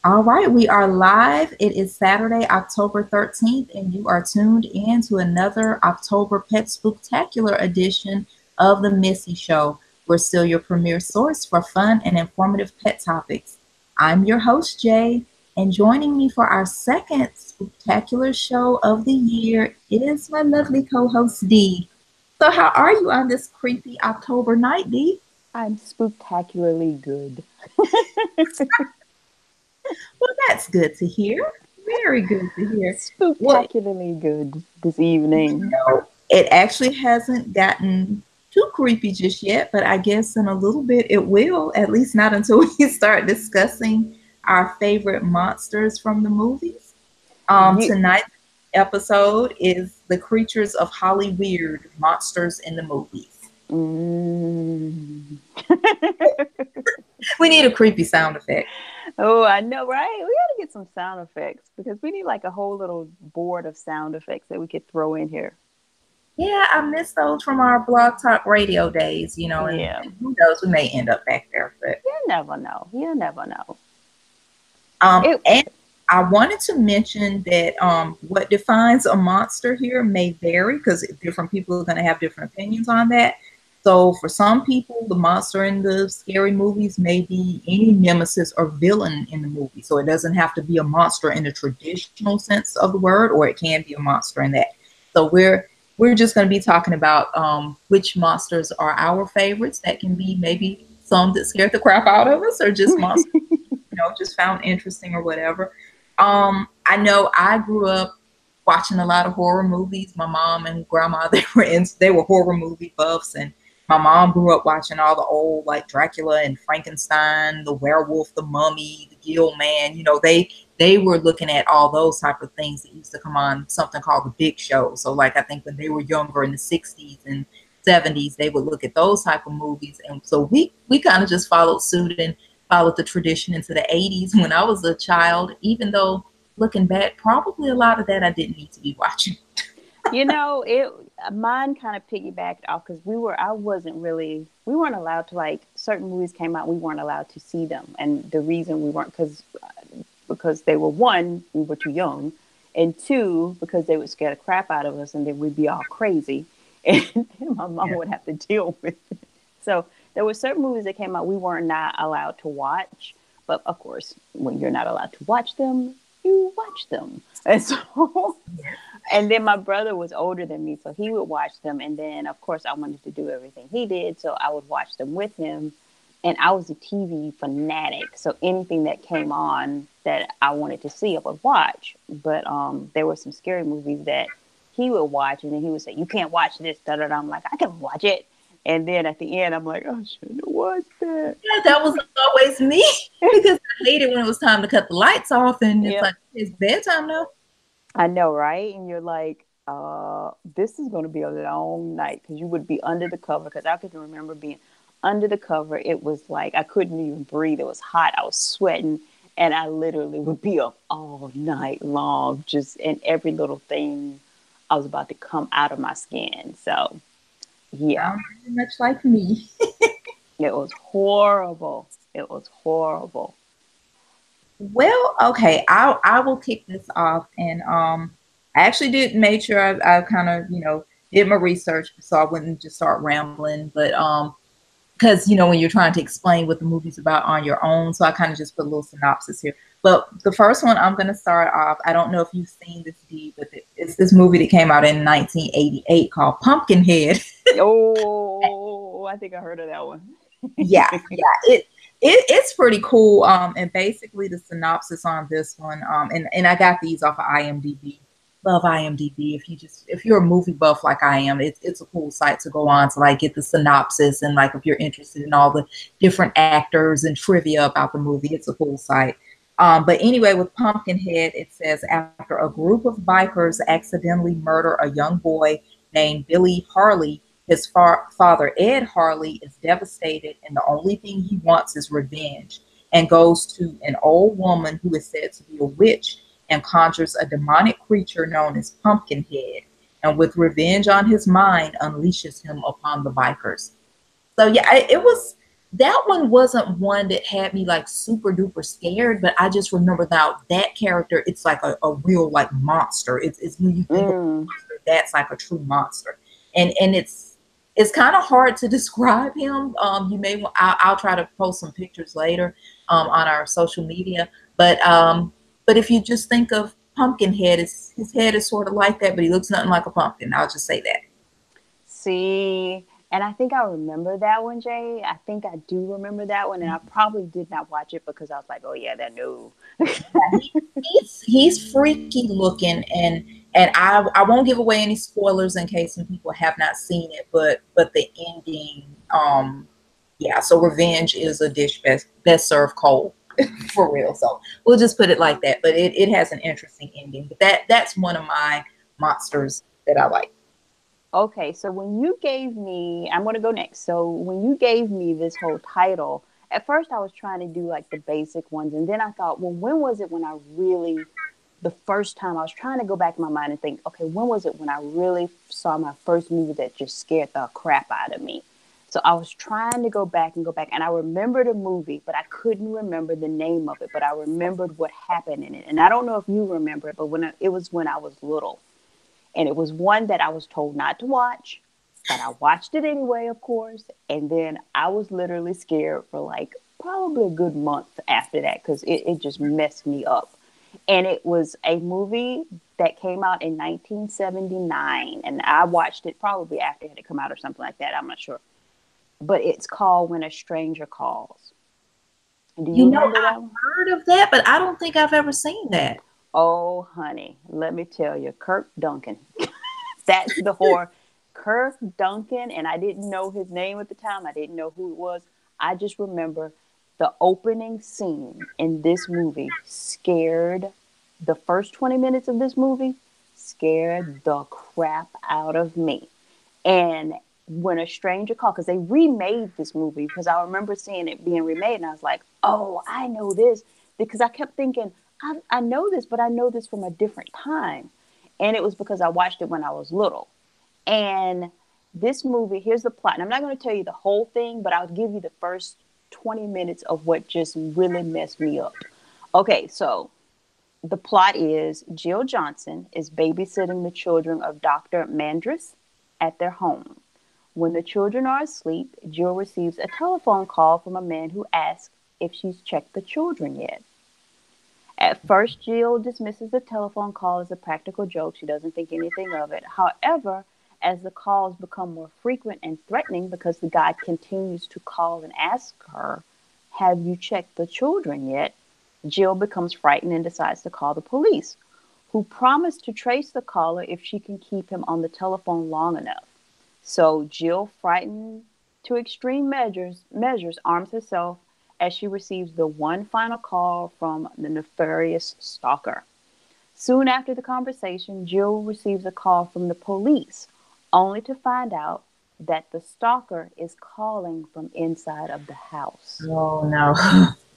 All right, we are live. It is Saturday, October 13th, and you are tuned in to another October Pet Spooktacular edition of the Missy Show. We're still your premier source for fun and informative pet topics. I'm your host, Jay, and joining me for our second Spooktacular show of the year is my lovely co-host, Dee. So how are you on this creepy October night, Dee? I'm spooktacularly good. Well, that's good to hear. Very good to hear. Well, Spooktacularly good this evening. it actually hasn't gotten too creepy just yet, but I guess in a little bit it will, at least not until we start discussing our favorite monsters from the movies. You, Tonight's episode is the creatures of Hollyweird, monsters in the movies. mm. We need a creepy sound effect. Oh, I know, right? We gotta get some sound effects because we need like a whole little board of sound effects that we could throw in here. Yeah, I miss those from our Blog Talk Radio days, Yeah. and who knows, we may end up back there. But You never know. You never know. It, and I wanted to mention that what defines a monster here may vary because different people are going to have different opinions on that. So for some people, the monster in the scary movies may be any nemesis or villain in the movie. So it doesn't have to be a monster in the traditional sense of the word, or it can be a monster in that. So we're just going to be talking about which monsters are our favorites. That can be maybe some that scared the crap out of us, or just monsters just found interesting or whatever. I know I grew up watching a lot of horror movies. My mom and grandma, they were horror movie buffs, and my mom grew up watching all the old like Dracula and Frankenstein, the werewolf, the mummy, the Gill Man. They were looking at all those type of things that used to come on something called the Big Show. So like I think when they were younger in the 60s and 70s, they would look at those type of movies. And so we kind of just followed suit and followed the tradition into the 80s when I was a child, even though looking back, probably a lot of that I didn't need to be watching. Mine kind of piggybacked off because we weren't allowed to, like, certain movies came out, we weren't allowed to see them. And the reason we weren't, because they were, one, we were too young, and two, because they would scare the crap out of us and then we'd be all crazy and my mom would have to deal with it. So there were certain movies that came out we were not allowed to watch. But of course, when you're not allowed to watch them, you watch them. And so, and then my brother was older than me, so he would watch them. And then, of course, I wanted to do everything he did, so I would watch them with him. And I was a TV fanatic, so anything that came on that I wanted to see, I would watch. But there were some scary movies that he would watch, and then he would say, "You can't watch this." Da da da. I'm like, "I can watch it." And then at the end, I'm like, "Oh, I shouldn't have watched that." Yeah, that was always me because I hated when it was time to cut the lights off and it's like, it's bedtime now. I know, right? And you're like, this is going to be a long night because you would be under the cover. Because I could remember being under the cover. It was like I couldn't even breathe. It was hot. I was sweating. And I literally would be up all night long, just in every little thing I was about to come out of my skin. So, yeah. Very much like me. It was horrible. It was horrible. Well, okay, I will kick this off, and I actually did make sure I kind of did my research so I wouldn't just start rambling, but because when you're trying to explain what the movie's about on your own, so I kind of just put a little synopsis here. But the first one I'm going to start off, I don't know if you've seen this, Dee, but it's this movie that came out in 1988 called Pumpkinhead. Oh, I think I heard of that one. Yeah, it's pretty cool. And basically the synopsis on this one, and I got these off of IMDb. Love IMDb. If you're a movie buff like I am, it's a cool site to go on to like get the synopsis, and like if you're interested in all the different actors and trivia about the movie, it's a cool site. But anyway, with Pumpkinhead, it says after a group of bikers accidentally murder a young boy named Billy Harley, his father, Ed Harley, is devastated, and the only thing he wants is revenge, and goes to an old woman who is said to be a witch and conjures a demonic creature known as Pumpkinhead, and with revenge on his mind, unleashes him upon the bikers. So yeah, it was That one wasn't one that had me like super duper scared, but I just remember now that character, it's like a real like monster. It's when you think of a Mm. monster, that's like a true monster. And it's kind of hard to describe him. You may I'll try to post some pictures later on our social media. But if you just think of Pumpkinhead, his head is sort of like that, but he looks nothing like a pumpkin. I'll just say that. See, and I think I remember that one, Jay. I think I do remember that one, and I probably did not watch it because I was like, "Oh yeah, that no." Yeah, he's freaky looking, and I won't give away any spoilers in case some people have not seen it, but the ending, yeah. So revenge is a dish best served cold, for real. So we'll just put it like that. But it has an interesting ending. But that's one of my monsters that I like. Okay, so when you gave me, I'm going to go next. So when you gave me this whole title, at first I was trying to do like the basic ones, and then I thought, well, when was it when I really, the first time I was trying to go back in my mind and think, okay, when was it when I really saw my first movie that just scared the crap out of me? So I was trying to go back, and I remembered a movie, but I couldn't remember the name of it, but I remembered what happened in it. And I don't know if you remember it, but it was when I was little. And it was one that I was told not to watch, but I watched it anyway, of course. And then I was literally scared for like probably a good month after that because it just messed me up. And it was a movie that came out in 1979. And I watched it probably after it had come out or something like that. I'm not sure. But it's called When a Stranger Calls. Do You you know, remember I've that one? heard of that, but I don't think I've ever seen that. Oh, honey, let me tell you, Kirk Duncan. That's the horror. Kirk Duncan, and I didn't know his name at the time. I didn't know who it was. I just remember the opening scene in this movie scared the first 20 minutes of this movie scared the crap out of me. And when a stranger called, because they remade this movie, because I remember seeing it being remade, and I was like, oh, I know this. Because I kept thinking, I know this, but I know this from a different time. And it was because I watched it when I was little. And this movie, here's the plot. And I'm not going to tell you the whole thing, but I'll give you the first 20 minutes of what just really messed me up. Okay, so the plot is Jill Johnson is babysitting the children of Dr. Mandris at their home. When the children are asleep, Jill receives a telephone call from a man who asks if she's checked the children yet. At first, Jill dismisses the telephone call as a practical joke. She doesn't think anything of it. However, as the calls become more frequent and threatening because the guy continues to call and ask her, have you checked the children yet? Jill becomes frightened and decides to call the police, who promise to trace the caller if she can keep him on the telephone long enough. So Jill, frightened to extreme measures, arms herself as she receives the one final call from the nefarious stalker. Soon after the conversation, Jill receives a call from the police, only to find out that the stalker is calling from inside of the house. Oh no.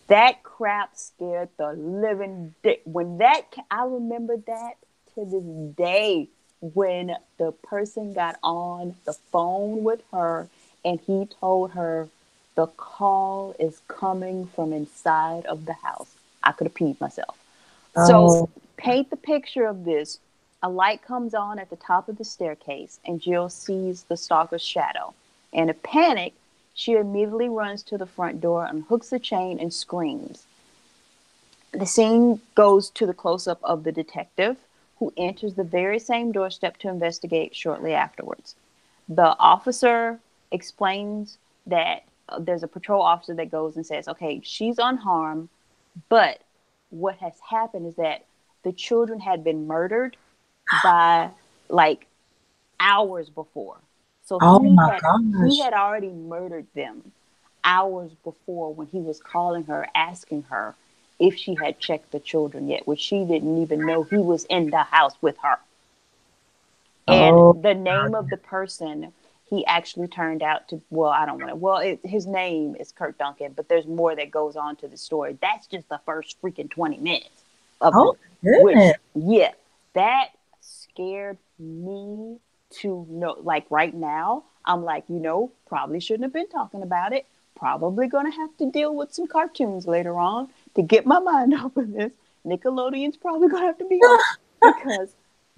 That crap scared the living when that I remember that to this day when the person got on the phone with her and he told her the call is coming from inside of the house. I could have peed myself. So Oh, paint the picture of this. A light comes on at the top of the staircase and Jill sees the stalker's shadow. In a panic, she immediately runs to the front door, unhooks the chain, and screams. The scene goes to the close-up of the detective, who enters the very same doorstep to investigate shortly afterwards. The officer explains that there's a patrol officer that goes and says, okay, she's unharmed, but what has happened is that the children had been murdered by like hours before. So oh he my had he gosh. had already murdered them hours before when he was calling her, asking her if she had checked the children yet, which she didn't even know he was in the house with her. And Oh, the name of the person he actually turned out to, well, I don't want to, well, his name is Kirk Duncan, but there's more that goes on to the story. That's just the first freaking 20 minutes of oh the, goodness. which, yeah, that scared me to know. Like right now, I'm like, probably shouldn't have been talking about it. probably going to have to deal with some cartoons later on to get my mind off of this. Nickelodeon's probably going to have to be on because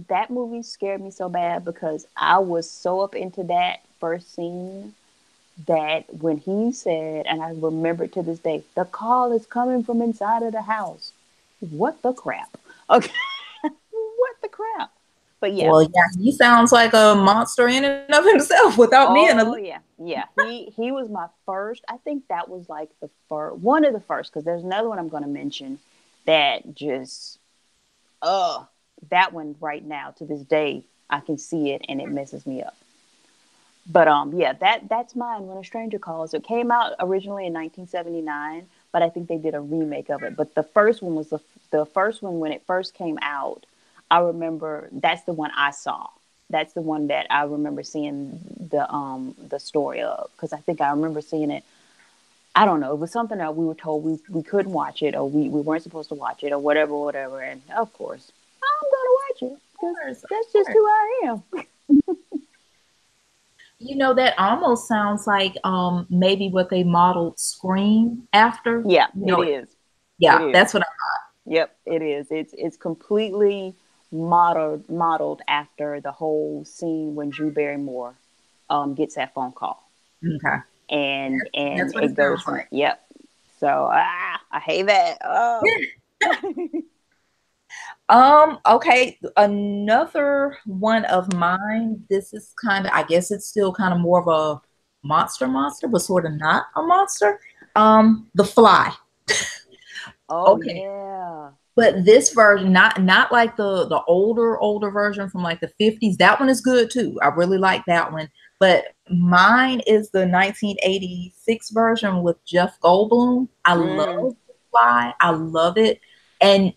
that movie scared me so bad because I was so up into that first scene that when he said, and I remember to this day, the call is coming from inside of the house. What the crap? Okay. What the crap? But yeah. Well, yeah, he sounds like a monster in and of himself without being a. Oh yeah, yeah. He was my first. I think that was like the first, one of the first, because there's another one I'm going to mention that just, that one right now to this day I can see it and it messes me up. But yeah, that's mine. When a Stranger Calls. It came out originally in 1979, but I think they did a remake of it. But the first one was the first one when it first came out. I remember that's the one I saw. That's the one that I remember seeing the story of, because I think I remember seeing it. I don't know. It was something that we were told we couldn't watch it, or we weren't supposed to watch it, or whatever. And of course, I'm gonna watch it because that's just who I am. You know, that almost sounds like maybe what they modeled Scream after. Yeah, you know, it is. Yeah, It is. that's what I thought. Yep, it is. It's completely modeled after the whole scene when Drew Barrymore gets that phone call. Okay. And That's what it goes from like. Yep. So I hate that. Oh. Okay, another one of mine. This is kind of, I guess it's still kind of more of a monster, but sort of not a monster. The Fly. Oh Okay. yeah. But this version, not like the older version from like the 50s. That one is good too. I really like that one. But mine is the 1986 version with Jeff Goldblum. I love The Fly. I love it. And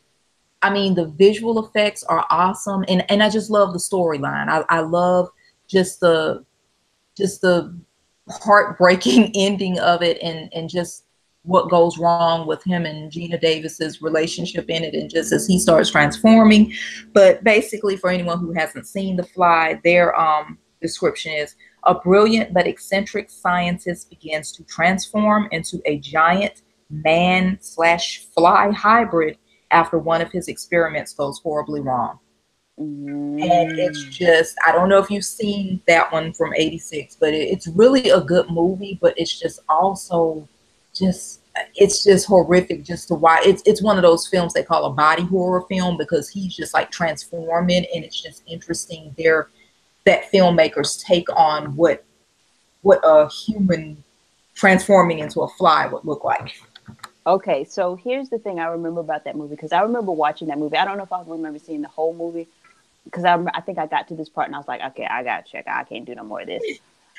I mean, the visual effects are awesome. And I just love the storyline. I love just the heartbreaking ending of it, and just what goes wrong with him and Gina Davis's relationship in it, and just as he starts transforming. But basically, for anyone who hasn't seen The Fly, their description is: a brilliant but eccentric scientist begins to transform into a giant man/fly hybrid after one of his experiments goes horribly wrong. And it's just, I don't know if you've seen that one from 86, but it's really a good movie, but it's just also just, it's just horrific just to watch. It's one of those films they call a body horror film, because he's just like transforming, and it's just interesting there that filmmakers take on what a human transforming into a fly would look like. Okay, so here's the thing I remember about that movie, because I remember watching that movie. I don't know if I remember seeing the whole movie, because I think I got to this part and I was like, okay, I gotta check. I can't do no more of this.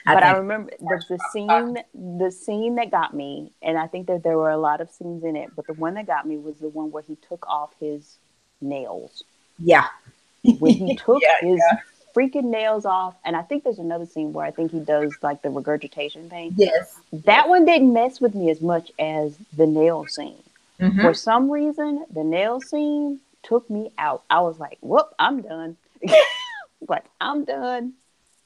But I remember the scene that got me, and I think that there were a lot of scenes in it, but the one that got me was the one where he took off his nails. Yeah. When he took his freaking nails off, and I think there's another scene where I think he does like the regurgitation thing. Yes. That one didn't mess with me as much as the nail scene. Mm-hmm. For some reason, the nail scene took me out. I was like, whoop, I'm done. Like, I'm done.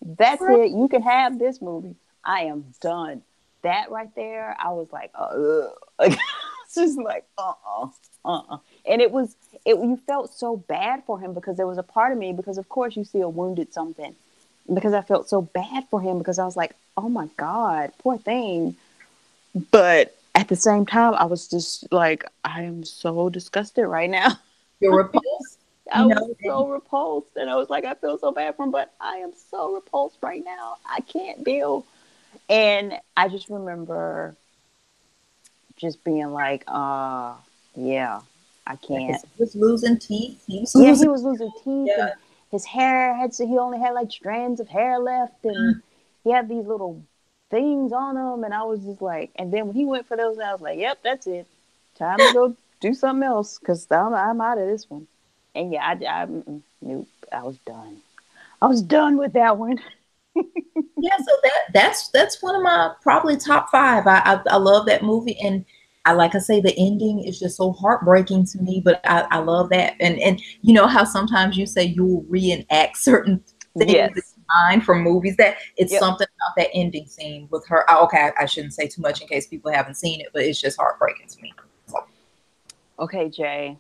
That's it. You can have this movie. I am done. That right there, I was like, like, it's just like, and you felt so bad for him, because there was a part of me, because of course you see a wounded something, because I felt so bad for him, because I was like, oh my God, poor thing. But at the same time, I was just like, I am so disgusted right now. You're repulsed. I was so repulsed, and I was like, I feel so bad for him, but I am so repulsed right now. I can't deal. And I just remember just being like, yeah, I can't. He was losing teeth. He was losing teeth. Yeah. And his hair he only had like strands of hair left, and he had these little things on him. And I was just like, and then when he went for those, I was like, yep, that's it. Time to go do something else, because I'm out of this one. And yeah, nope, I was done. I was done with that one. Yeah, so that's one of my probably top 5. I love that movie, and like I say, the ending is just so heartbreaking to me. But I love that, and you know how sometimes you say you'll reenact certain things that you mind from movies that it's Yep. something about that ending scene with her. Oh, okay, I shouldn't say too much in case people haven't seen it, but it's just heartbreaking to me. So, Okay, Jay.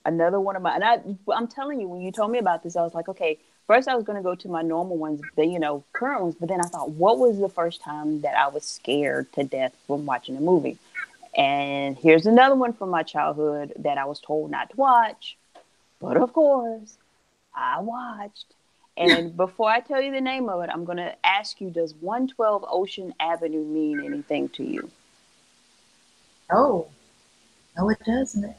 Another one of my, and I'm telling you, when you told me about this, I was like, okay, first I was going to go to my normal ones, the, current ones, but then I thought, what was the first time that I was scared to death from watching a movie? And here's another one from my childhood that I was told not to watch, but of course, I watched. And before I tell you the name of it, I'm going to ask you, does 112 Ocean Avenue mean anything to you? oh, no, it doesn't.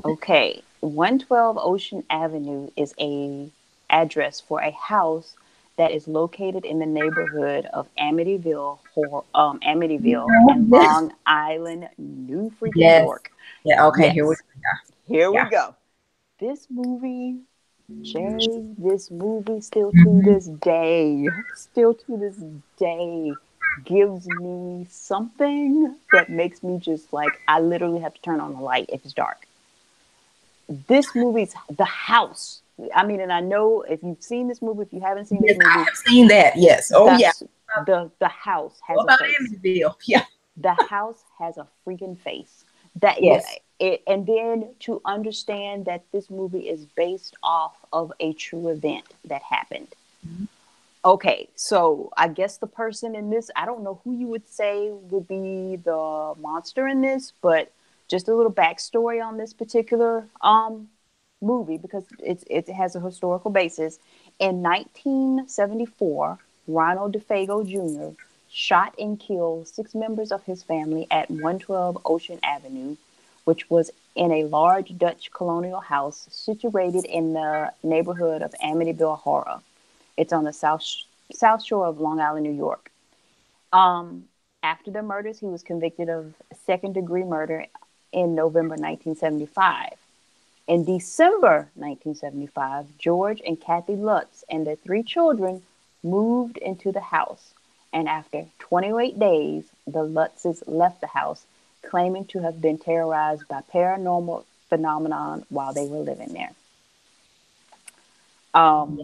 Okay, 112 Ocean Avenue is a address for a house that is located in the neighborhood of Amityville and Yes, Long Island, New freaking yes, York. yeah. Okay, here we Yes, go. here we Yeah, go. This movie, Jay, this movie hmm still to this day, gives me something that makes me just like, I literally have to turn on the light if it's dark. This movie's The House. I mean, and I know if you've seen this movie, if you haven't seen this yes, I movie, have seen that. Yes. Oh yeah. that's the house has a About face. Amityville. Yeah. The house has a freaking face. That Yes. and then to understand that this movie is based off of a true event that happened. Mhm. Okay, so I guess the person in this, I don't know who you would say would be the monster in this, but just a little backstory on this particular movie because it has a historical basis. In 1974, Ronald DeFago Jr. shot and killed 6 members of his family at 112 Ocean Avenue, which was in a large Dutch colonial house situated in the neighborhood of Amityville Horror. It's on the South Shore of Long Island, New York. Um, After the murders, he was convicted of second-degree murder in November 1975. In December 1975, George and Kathy Lutz and their 3 children moved into the house. And after 28 days, the Lutzes left the house, claiming to have been terrorized by paranormal phenomenon while they were living there. Yeah. Um,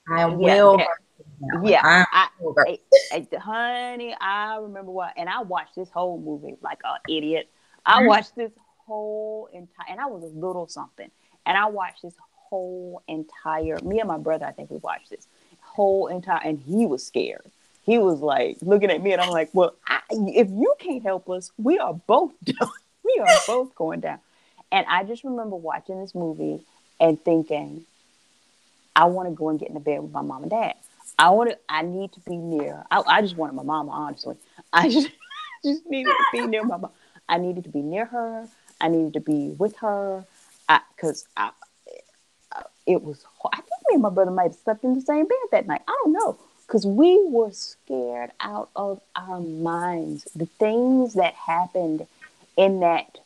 I am yeah, well that, versed in that one. yeah. I'm I, well versed. honey, I remember what, and I watched this whole movie like an idiot. I watched this whole entire, and I was a little something, and I watched this whole entire. Me and my brother, I think we watched this whole entire, and he was scared. He was like looking at me, and I'm like, "Well, if you can't help us, we are both done. We are both going down." And I just remember watching this movie and thinking, I want to go and get in the bed with my mom and dad. I need to be near. I just wanted my mama, honestly. I just, just needed to be near my mom. I needed to be near her. I needed to be with her. Because it was, I think me and my brother might have slept in the same bed that night. I don't know. Because we were scared out of our minds. The things that happened in that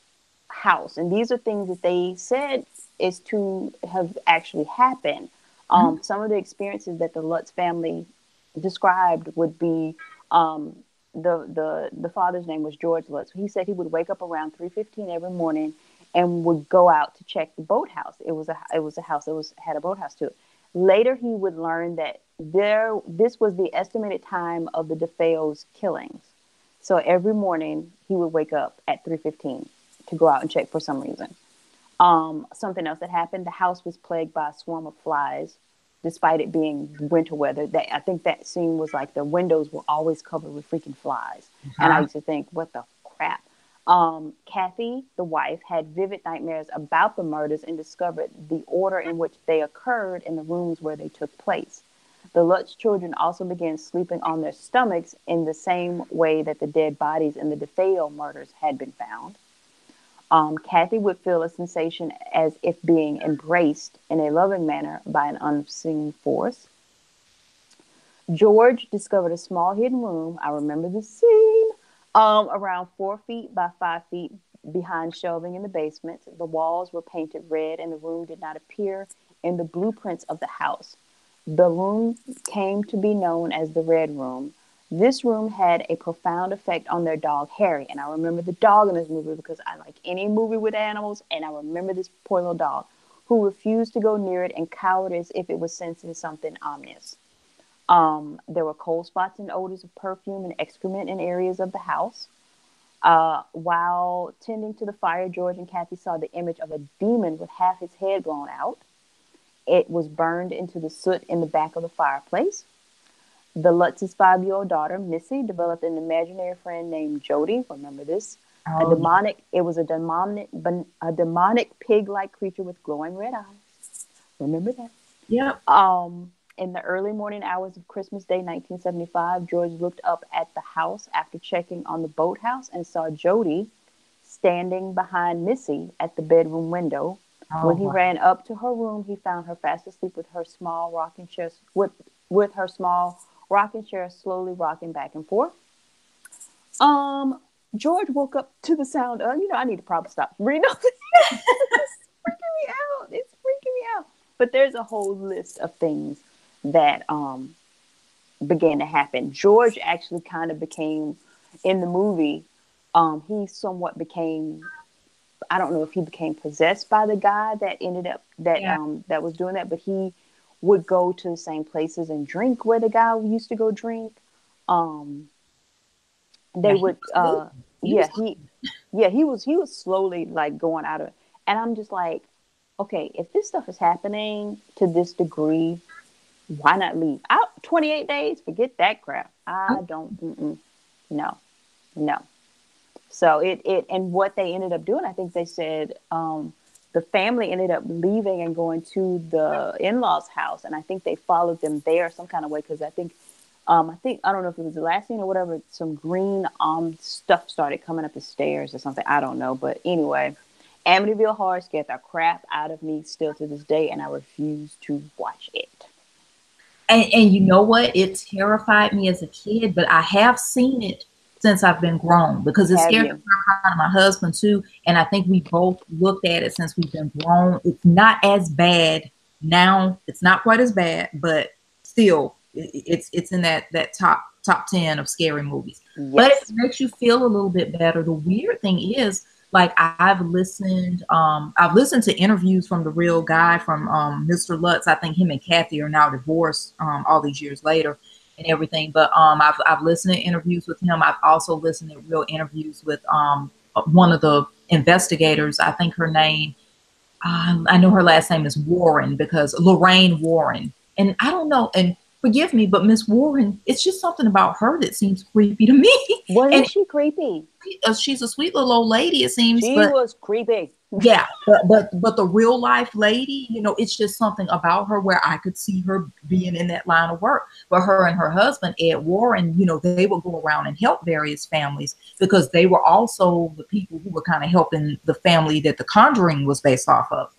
house. And these are things that they said is to have actually happened. Mhm. Some of the experiences that the Lutz family described would be the father's name was George Lutz. He said he would wake up around 3:15 every morning and would go out to check the boathouse. It was a house that had a boathouse to it. Later, he would learn that this was the estimated time of the DeFeo's killings. So every morning he would wake up at 3:15 to go out and check for some reason. Something else that happened, the house was plagued by a swarm of flies, despite it being winter weather. I think that scene was like the windows were always covered with freaking flies. And I Uh-huh. used to think, what the crap? Kathy, the wife, had vivid nightmares about the murders and discovered the order in which they occurred in the rooms where they took place. The Lutz children also began sleeping on their stomachs in the same way that the dead bodies in the DeFeo murders had been found. Kathy would feel a sensation as if being embraced in a loving manner by an unseen force. George discovered a small hidden room. I remember the scene. Around 4 feet by 5 feet behind shelving in the basement. The walls were painted red, and the room did not appear in the blueprints of the house. The room came to be known as the Red Room. This room had a profound effect on their dog, Harry. And I remember the dog in this movie because I like any movie with animals. And I remember this poor little dog who refused to go near it and cowered as if it was sensing something ominous. There were cold spots and odors of perfume and excrement in areas of the house. While tending to the fire, George and Kathy saw the image of a demon with half his head blown out. It was burned into the soot in the back of the fireplace. The Lutz's 5-year-old daughter, Missy, developed an imaginary friend named Jody. Remember this? It was a demonic pig-like creature with glowing red eyes. Remember that? Yep. In the early morning hours of Christmas Day, 1975, George looked up at the house after checking on the boathouse and saw Jody standing behind Missy at the bedroom window. When he ran up to her room, he found her fast asleep with her small rocking chair, with her small rocking chair slowly rocking back and forth. George woke up to the sound of, I need to probably stop reading all this. It's freaking me out. It's freaking me out. But there's a whole list of things that began to happen. George actually kind of became, in the movie, he somewhat became, I don't know if he became possessed by the guy that ended up, that was doing that, but he would go to the same places and drink where the guy used to go drink. They would, he was slowly like going out of it. And I'm just like, okay, if this stuff is happening to this degree, why not leave? 28 days, forget that crap. I don't, no. So and what they ended up doing, I think they said, the family ended up leaving and going to the in-laws' house. And I think they followed them there some kind of way. Cause I don't know if it was the last scene or whatever, some green, stuff started coming up the stairs or something. I don't know. But anyway, Amityville Horror scared the crap out of me still to this day. And I refuse to watch it. And you know what? It terrified me as a kid, but I have seen it since I've been grown because it scared my husband too. And I think we both looked at it since we've been grown. It's not as bad now. It's not quite as bad, but still it's in that top 10 of scary movies. Yes. But it makes you feel a little bit better. The weird thing is, like, I've listened to interviews from the real guy, from Mr. Lutz. I think him and Kathy are now divorced all these years later and everything. But I've listened to interviews with him. I've also listened to real interviews with one of the investigators. I think her name, I know her last name is Warren, because Lorraine Warren. And I don't know, and forgive me, but Miss Warren, it's just something about her that seems creepy to me. What is she creepy? She's a sweet little old lady, it seems. She was creepy. Yeah, but the real life lady, it's just something about her where I could see her being in that line of work. But her and her husband, Ed Warren, they would go around and help various families because they were also the people who were kind of helping the family that The Conjuring was based off of.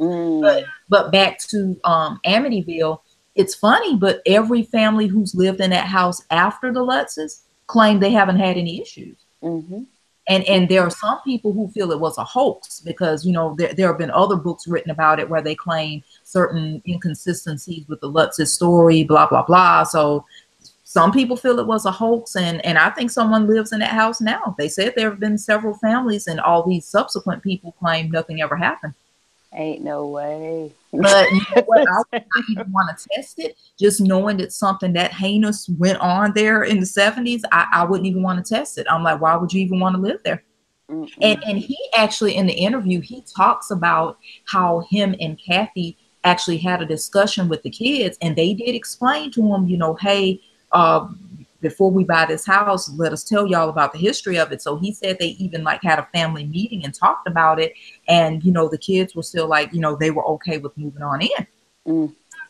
But back to Amityville, it's funny, but every family who's lived in that house after the Lutzes claim they haven't had any issues. Mm-hmm. And there are some people who feel it was a hoax because, there have been other books written about it where they claim certain inconsistencies with the Lutzes story, blah, blah, blah. So some people feel it was a hoax. And I think someone lives in that house now. They said there have been several families and all these subsequent people claim nothing ever happened. Ain't no way. But you know what? I would not even want to test it. Just knowing that something that heinous went on there in the 70s, I wouldn't even want to test it. I'm like, why would you even want to live there? And he actually, in the interview, he talks about how him and Kathy actually had a discussion with the kids, and they did explain to him, hey, before we buy this house, let us tell y'all about the history of it. So he said they even had a family meeting and talked about it. And, the kids were still they were okay with moving on in.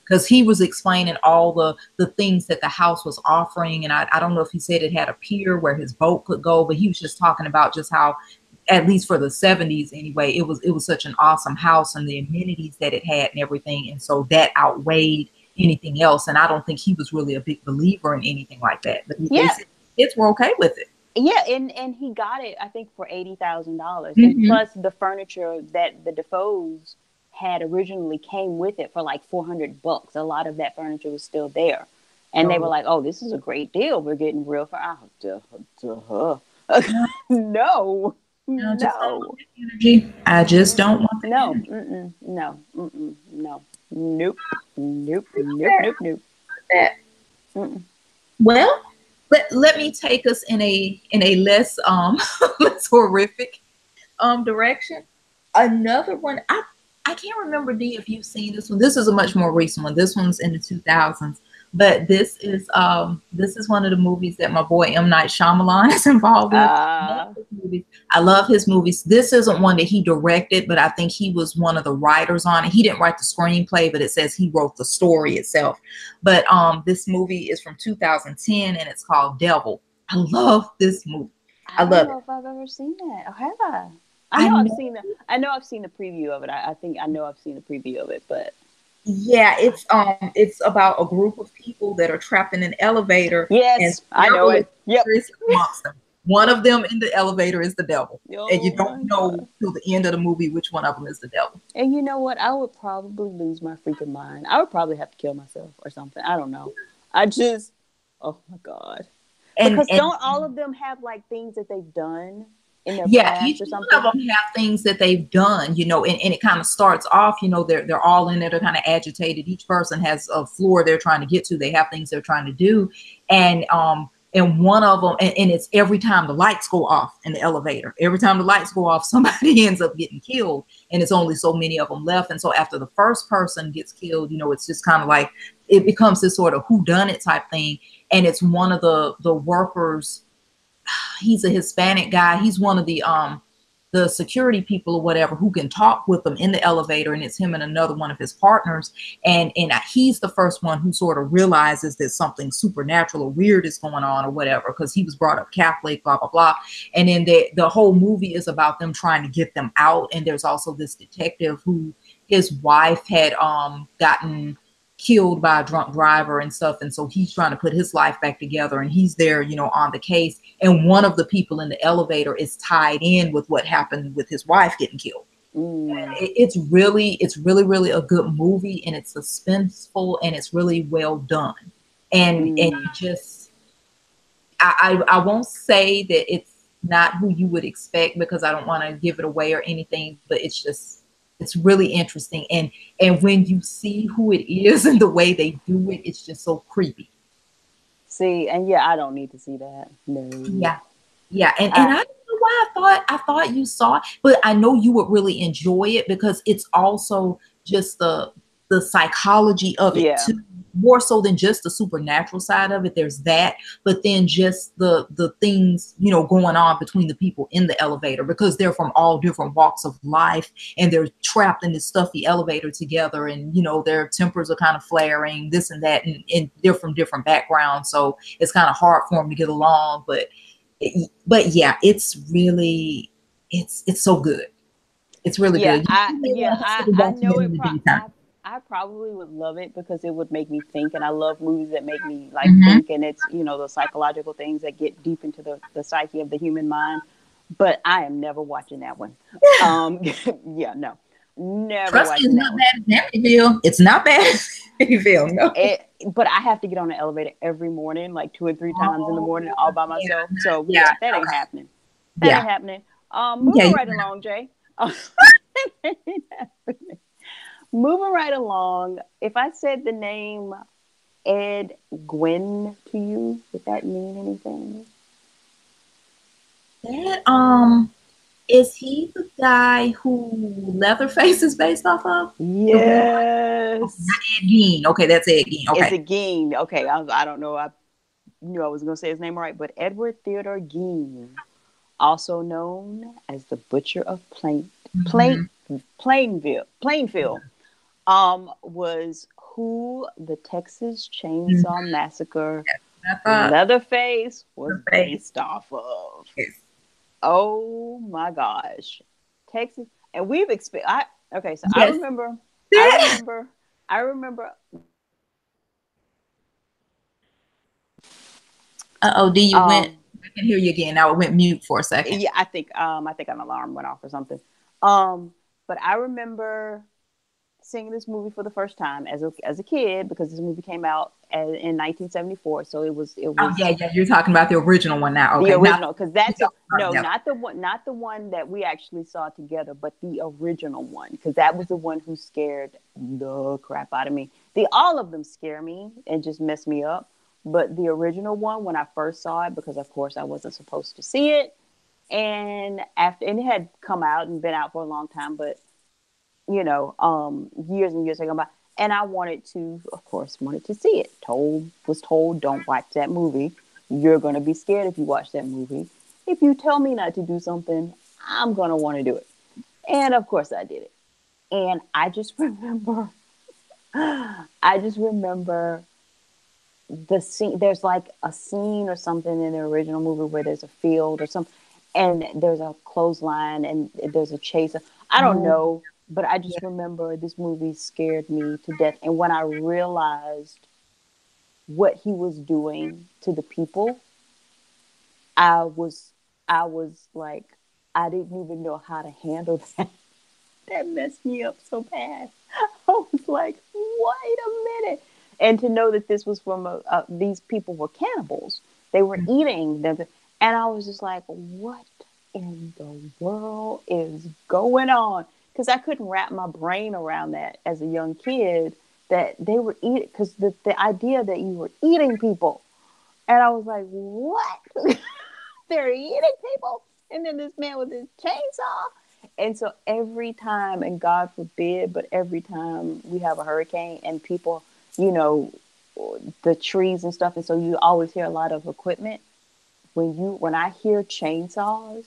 Because he was explaining all the things that the house was offering. And I don't know if he said it had a pier where his boat could go, but he was just talking about just how, at least for the 70s anyway, it was such an awesome house and the amenities that it had and everything. And so that outweighed anything else. And I don't think he was really a big believer in anything like that. But they said kids were okay with it. Yeah, and he got it, I think, for $80,000. And plus the furniture that the Defoes had originally came with it for like $400. A lot of that furniture was still there. And they were like, oh, this is a great deal. We're getting real for No. I just don't want that. No. Nope. Well, let me take us in a less less horrific direction. Another one, I can't remember D if you've seen this one. This is a much more recent one. This one's in the 2000s. But this is one of the movies that my boy M. Night Shyamalan is involved with. Uh, I love his movies. This isn't one that he directed, but I think he was one of the writers on it. He didn't write the screenplay, but it says he wrote the story itself. But this movie is from 2010 and it's called Devil. I love this movie. I I don't love know it. if I've ever seen that. Or have I? I know. I know I've seen the preview of it. I think I know I've seen the preview of it, but Yeah, it's about a group of people that are trapped in an elevator and yes, I know it. Yep. is amongst them. One of them in the elevator is the devil. And you Oh don't my know god. till the end of the movie which one of them is the devil. And you know what? I would probably lose my freaking mind. I would probably have to kill myself or something. I don't know. I just, oh my god. And Because don't all of them have like things that they've done in their yeah, past each or one something? of them have things that they've done, and it kind of starts off, they're all in there, they're kind of agitated. Each person has a floor they're trying to get to. They have things they're trying to do. And one of them, and it's every time the lights go off in the elevator, every time the lights go off, somebody ends up getting killed, and it's only so many of them left. And so after the first person gets killed, it's just kind of like it becomes this sort of whodunit type thing. And it's one of the workers. He's a Hispanic guy. He's one of the security people or whatever who can talk with them in the elevator, and it's him and another one of his partners. And he's the first one who sort of realizes that something supernatural or weird is going on or whatever, because he was brought up Catholic, blah blah blah. And then the whole movie is about them trying to get them out. And there's also this detective who his wife had gotten killed by a drunk driver and stuff, and so he's trying to put his life back together, and he's there on the case. And one of the people in the elevator is tied in with what happened with his wife getting killed. Mm, It's really a good movie, and it's suspenseful, and it's really well done. And mm. just I won't say that it's not who you would expect, because I don't want to give it away or anything, but it's really interesting. And when you see who it is and the way they do it, it's just so creepy. See, and yeah, I don't need to see that. No. Yeah. Yeah. And I, I don't know why I thought you saw it, but I know you would really enjoy it, because it's also just the psychology of it yeah. too, more so than just the supernatural side of it. There's that, but then just the things going on between the people in the elevator, because they're from all different walks of life, and they're trapped in this stuffy elevator together, and their tempers are kind of flaring, this and that, and they're from different backgrounds, so it's kind of hard for them to get along. But yeah, it's so good. It's really Yeah, good. You may want to consider I watching know it it. in the daytime. I probably would love it because it would make me think, and I love movies that make me like Hmm. think, and it's the psychological things that get deep into the psyche of the human mind. But I am never watching that one. Um, yeah, no, never Trust me, it's watching that not one. bad as Amityville. It's not bad as Amityville. No. But I have to get on the elevator every morning, like 2 or 3 times in the Oh, morning, all by yeah, myself. So yeah, yeah, that ain't happening. That yeah. ain't happening. Yeah, Moving right along, Jay. Moving right along. If I said the name Ed Gwynn to you, would that mean anything? that is he the guy who Leatherface is based off of? The real life? Okay, not Yes. Ed Gein. Okay, that's Ed Gein. It's Okay. a Gein. Okay, I don't know. I knew I was going to say his name right, but Edward Theodore Gein, also known as the Butcher of Hmm. Plainfield, was who the Texas Hmm. Chainsaw Massacre I thought Leatherface was the face based off of. is Oh my gosh, Texas, and we've experienced. Okay, so yes. I remember, I remember. Uh-oh, D, you went. Um, I can hear you again. Now it went mute for a second. yeah, I think an alarm went off or something. Um, but I remember seeing this movie for the first time as a kid because this movie came out in 1974. So it Oh was yeah, yeah. You're talking about the original one now. the Okay, not original, because the that's no, yeah. not the one that we actually saw together, but the original one, because that was the one who scared the crap out of me. All of them scare me and just mess me up, But the original one, when I first saw it, because of course I wasn't supposed to see it, and it had come out and been out for a long time, but years and years had gone by, and I wanted to, of course, wanted to see it. Was told, don't watch that movie. You're going to be scared if you watch that movie. If you tell me not to do something, I'm going to want to do it. And of course I did it. And I just remember the scene. There's like a scene or something in the original movie where there's a field or something, and there's a clothesline and there's a chase. I don't know, but I just remember this movie scared me to death. And when I realized what he was doing to the people, I was like, I didn't even know how to handle that. That messed me up so bad. I was like, wait a minute. And to know that this was from these people were cannibals. They were eating them. And I was just like, what in the world is going on? Because I couldn't wrap my brain around that as a young kid, that they were eating, because the idea that you were eating people. And I was like, what? They're eating people? And then this man with his chainsaw. And so every time, and God forbid, but every time we have a hurricane and people, the trees and stuff, and so you always hear a lot of equipment. When I hear chainsaws,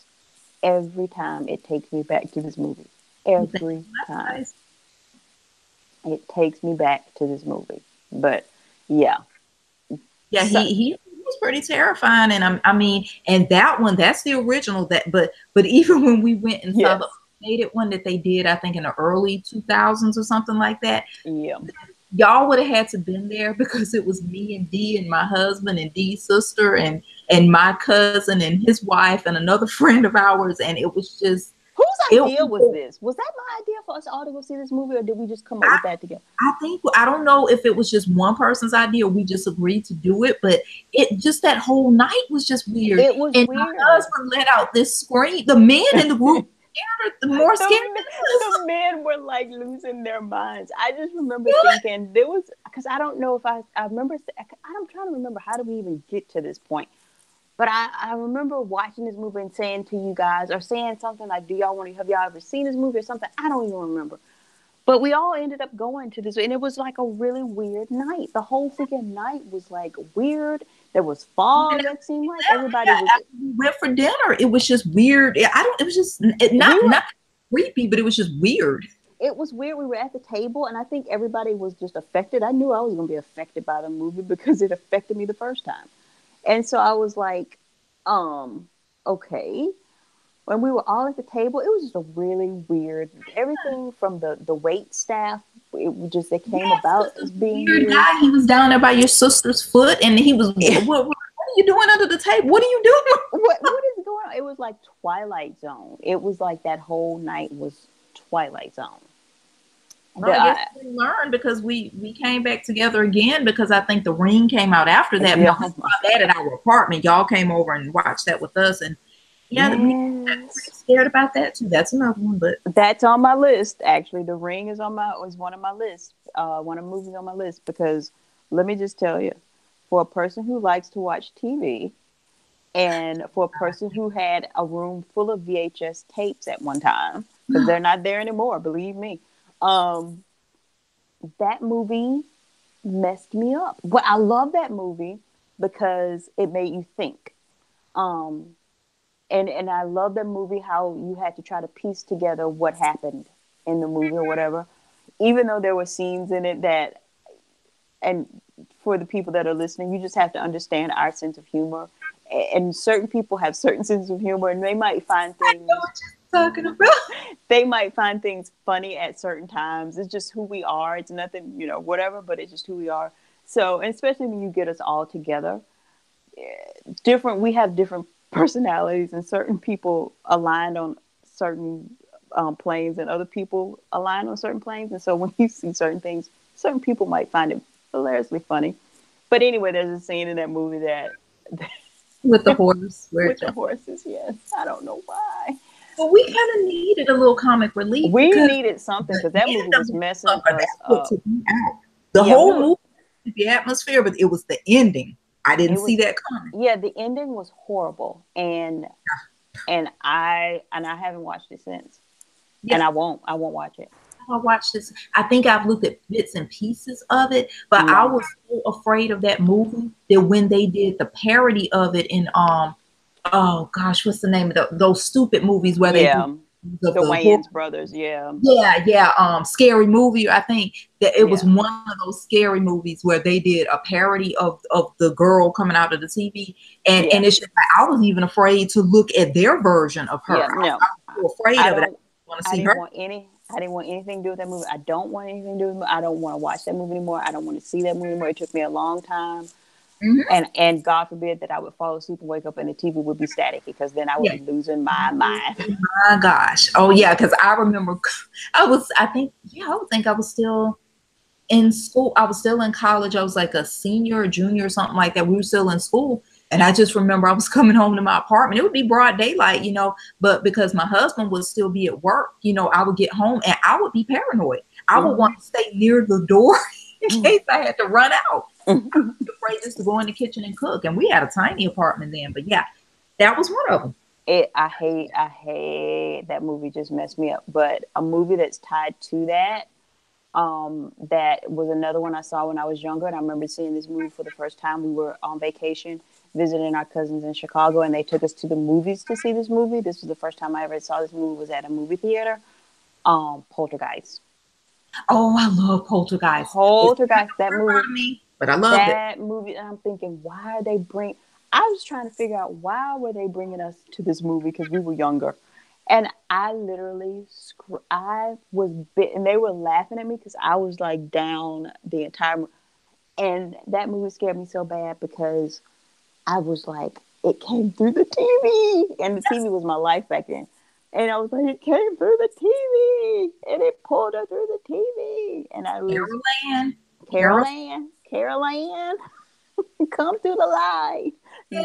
every time it takes me back to this movie. Every time. It takes me back to this movie. But yeah. Yeah, he was pretty terrifying, and and that one, that's the original. But even when we went and saw the updated one that they did, I think in the early 2000s or something like that. Yeah, y'all would have had to been there, because it was me and Dee and my husband and Dee's sister and my cousin and his wife and another friend of ours, and it was just. Whose idea was this? Was that my idea for us all to go see this movie, or did we just come up with that together? I don't know if it was just one person's idea or we just agreed to do it, but it just, that whole night was just weird. It was and weird. My husband let out this scream. The men in the group the more scared. The men were like losing their minds. I just remember thinking there was, because I don't know if I remember. I'm trying to remember, how did we even get to this point? But I remember watching this movie and saying to you guys, or saying something like, have y'all ever seen this movie or something? I don't even remember. But we all ended up going to this, and it was like a really weird night. The whole freaking night was like weird. There was fog. It seemed like everybody was. We went for dinner. It was just weird. It was just not creepy, but it was just weird. It was weird. We were at the table, and I think everybody was just affected. I knew I was going to be affected by the movie because it affected me the first time. And so I was like, okay. When we were all at the table, it was just a really weird, everything from the wait staff, they came about as being weird. Guy, he was down there by your sister's foot, and he was, what are you doing under the table? What are you doing? What is going on? It was like Twilight Zone. It was like that whole night was Twilight Zone. Well, I guess we learned, because we came back together again, because I think The Ring came out after that. Yeah. We saw that at our apartment. Y'all came over and watched that with us, and we were scared about that too. That's another one, but that's on my list. Actually, The Ring is one of my lists. One of the movies on my list, because let me just tell you, for a person who likes to watch TV, and for a person who had a room full of VHS tapes at one time, because they're not there anymore, believe me. That movie messed me up. But I love that movie because it made you think. And I love that movie, how you had to try to piece together what happened in the movie or whatever. Even though there were scenes in it that, and for the people that are listening, you just have to understand our sense of humor. And certain people have certain sense of humor, and they might find things. I know what you're talking about. They might find things funny at certain times. It's just who we are. It's nothing, whatever, but it's just who we are. So, and especially when you get us all together, we have different personalities, and certain people aligned on certain planes, and other people align on certain planes. And so when you see certain things, certain people might find it hilariously funny. But anyway, there's a scene in that movie that with the horse, with the horses. Yes, I don't know why. Well, we kind of needed a little comic relief. We needed something, because that movie was messing us up. The whole movie, the atmosphere, but it was the ending. I didn't It see was, that coming. yeah, the ending was horrible, and I haven't watched it since, and Yeah, I won't watch it. I watched this. I think I've looked at bits and pieces of it, but I No. was so afraid of that movie that when they did the parody of it in oh gosh, what's the name of those stupid movies where they do Yeah, of the the horror? Wayans brothers. Yeah, Yeah, yeah, Scary Movie. I think that it was yeah, one of those scary movies where they did a parody of the girl coming out of the TV, yeah, and it's just like I was even afraid to look at their version of her. yeah. I No, was so afraid I of it. I don't. didn't want to I see didn't her. want any. I didn't want anything to do with that movie. I don't want anything to do with it. I don't want to watch that movie anymore. I don't want to see that movie anymore. It took me a long time. Hmm. And God forbid that I would fall asleep and wake up and the TV would be static, because then I would Yeah. be losing my mind. My gosh. Oh yeah, because I remember I think, yeah, I would think I was still in school. I was still in college. I was like a senior or junior or something like that. We were still in school. And I just remember I was coming home to my apartment. It would be broad daylight, but because my husband would still be at work, I would get home and I would be paranoid. I would want Mm-hmm. to stay near the door in case I had to run out. I Mm-hmm. was afraid just to go in the kitchen and cook. And we had a tiny apartment then. But yeah, that was one of them. I hate that movie. Just messed me up. But a movie that's tied to that, that was another one I saw when I was younger, and I remember seeing this movie for the first time. We were on vacation visiting our cousins in Chicago, and they took us to the movies to see this movie. This was the first time I ever saw this movie, was at a movie theater. Poltergeist. Oh, I love Poltergeist. It's Poltergeist. That terrified movie. me, but I loved it. That movie. And I'm thinking, why are they bring? I was trying to figure out why were they bringing us to this movie, because we were younger. And I literally, I was bit, and they were laughing at me because I was like down the entire. And that movie scared me so bad because I was like, it came through the TV, and the TV was my life back then. And I was like, it came through the TV, and it pulled her through the TV, and I was Carol Ann. Carol Carol. Ann, Carol Ann, come through the light. Yes.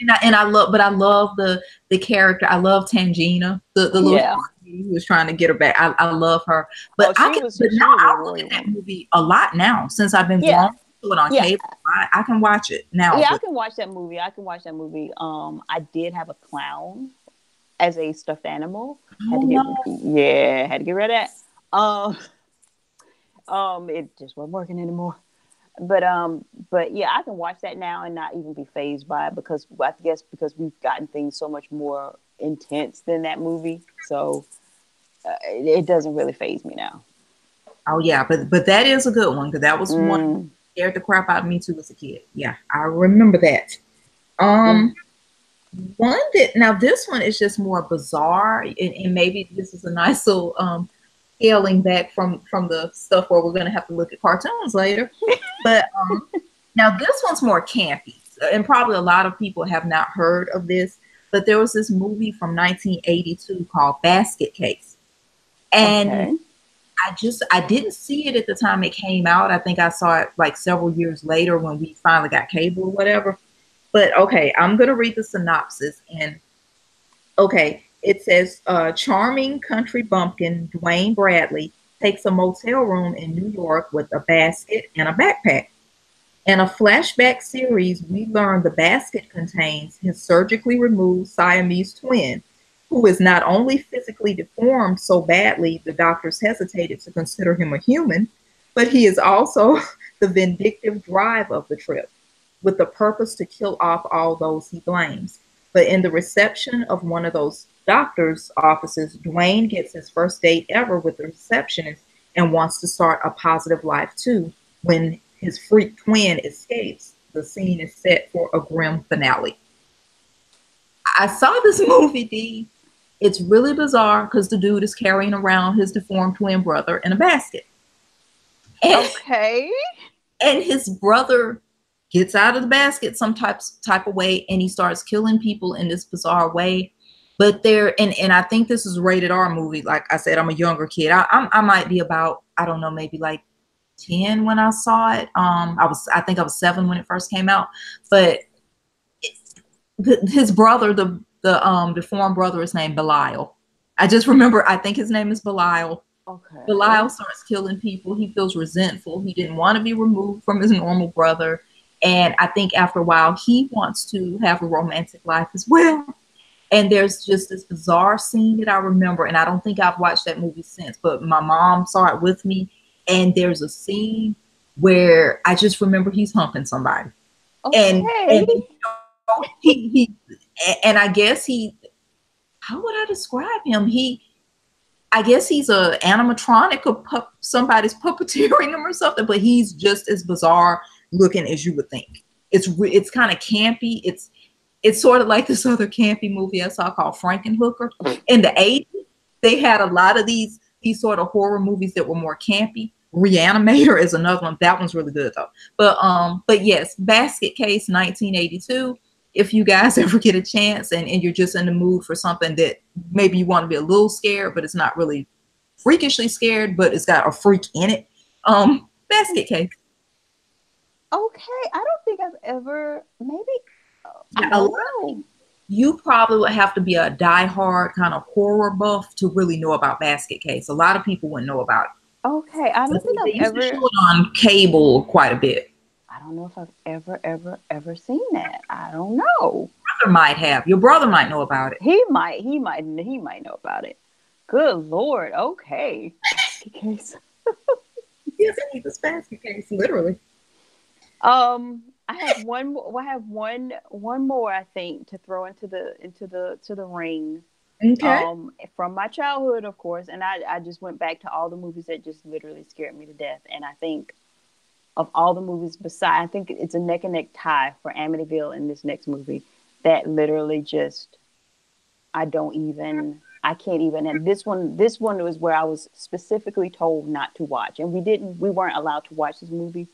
No, And I love, but I love the character. I love Tangina, the little yeah. who was trying to get her back. I love her. Oh, But but now she was a I look warrior at that woman. movie a lot now since I've been Yeah, grown to it on yeah, cable. I can watch it now. yeah. I But can watch that movie. I can watch that movie. I did have a clown as a stuffed animal. Had oh to get, no. yeah, had to get rid of that. Um, it just wasn't working anymore. But yeah, I can watch that now and not even be phased by it, because I guess because we've gotten things so much more intense than that movie, so it doesn't really phase me now. Oh yeah, but that is a good one because that was one that Mm, scared the crap out of me too as a kid. Yeah, I remember that. mm, Um, One that now this one is just more bizarre, and maybe this is a nice little scaling back from the stuff where we're gonna have to look at cartoons later. But now this one's more campy, and probably a lot of people have not heard of this. But there was this movie from 1982 called Basket Case, and okay. I didn't see it at the time it came out. I think I saw it like several years later when we finally got cable or whatever. But okay, I'm gonna read the synopsis. And okay, it says charming country bumpkin Dwayne Bradley takes a motel room in New York with a basket and a backpack. In a flashback series, we learn the basket contains his surgically removed Siamese twin, who is not only physically deformed so badly the doctors hesitated to consider him a human, but he is also the vindictive drive of the trip, with the purpose to kill off all those he blames. But in the reception of one of those doctor's offices, Dwayne gets his first date ever with the receptionist and wants to start a positive life too. When his freak twin escapes, the scene is set for a grim finale. I saw this movie, D. It's really bizarre because the dude is carrying around his deformed twin brother in a basket. And, Okay. and his brother gets out of the basket some type of way, and he starts killing people in this bizarre way. But and I think this is a rated R movie. Like I said, I'm a younger kid. I might be about, I don't know, maybe like 10 when I saw it. I think I was 7 when it first came out. But his brother, the deformed brother, is named Belial. I just remember, I think his name is Belial. Okay. Belial starts killing people. He feels resentful. He didn't want to be removed from his normal brother. And I think after a while, he wants to have a romantic life as well. And there's just this bizarre scene that I remember, and I don't think I've watched that movie since, but my mom saw it with me. And there's a scene where I just remember he's humping somebody. And Okay. he and I guess how would I describe him? I guess he's a animatronic or somebody's puppeteering him or something, but he's just as bizarre looking as you would think. It's kind of campy. It's sort of like this other campy movie I saw called Frankenhooker. In the 80s, they had a lot of these sort of horror movies that were more campy. Reanimator is another one. That one's really good though. But yes, Basket Case 1982. If you guys ever get a chance and you're just in the mood for something that maybe you want to be a little scared, but it's not really freakishly scared, but it's got a freak in it. Basket Case. Okay. I don't think I've ever, maybe, I Yeah, don't know. you probably would have to be a diehard kind of horror buff to really know about Basket Case. A lot of people wouldn't know about it. Okay. I don't think They I've used to ever, show it on cable quite a bit. I don't know if I've ever seen that. I don't know. Brother might have. Your brother might know about it. He might know about it. Good Lord. Okay. Basket Case. Yes, it's Basket Case, literally. I have one. I have one more. I think to throw into the ring. Okay. From my childhood, of course, and I just went back to all the movies that just literally scared me to death. And I think of all the movies beside, I think it's a neck and neck tie for Amityville in this next movie. That literally just, I can't even. And this one was where I was specifically told not to watch, and we weren't allowed to watch this movie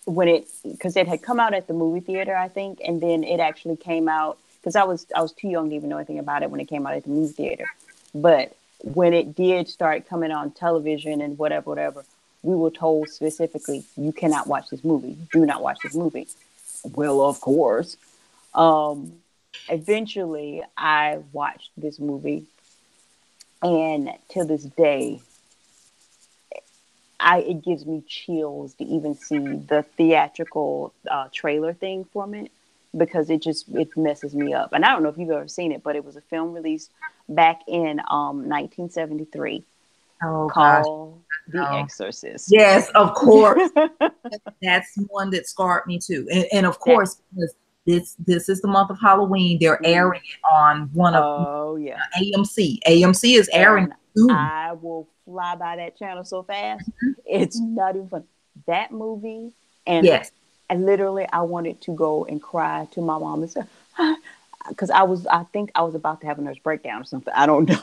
because it had come out at the movie theater, I think, and then it actually came out because I was too young to even know anything about it when it came out at the movie theater. But when it did start coming on television and whatever, we were told specifically, you cannot watch this movie. Do not watch this movie. Well, of course. Eventually, I watched this movie, and to this day, it gives me chills to even see the theatrical trailer thing from it, because it messes me up. And I don't know if you've ever seen it, but it was a film released back in 1973 called The Exorcist. Yes, of course. That's one that scarred me too. And of course, because this is the month of Halloween, they're airing it on one of AMC. AMC is airing soon. I will fly by that channel so fast. It's not even fun. That movie, and yes. I wanted to go and cry to my mom and say, because I think I was about to have a nervous breakdown or something. I don't know.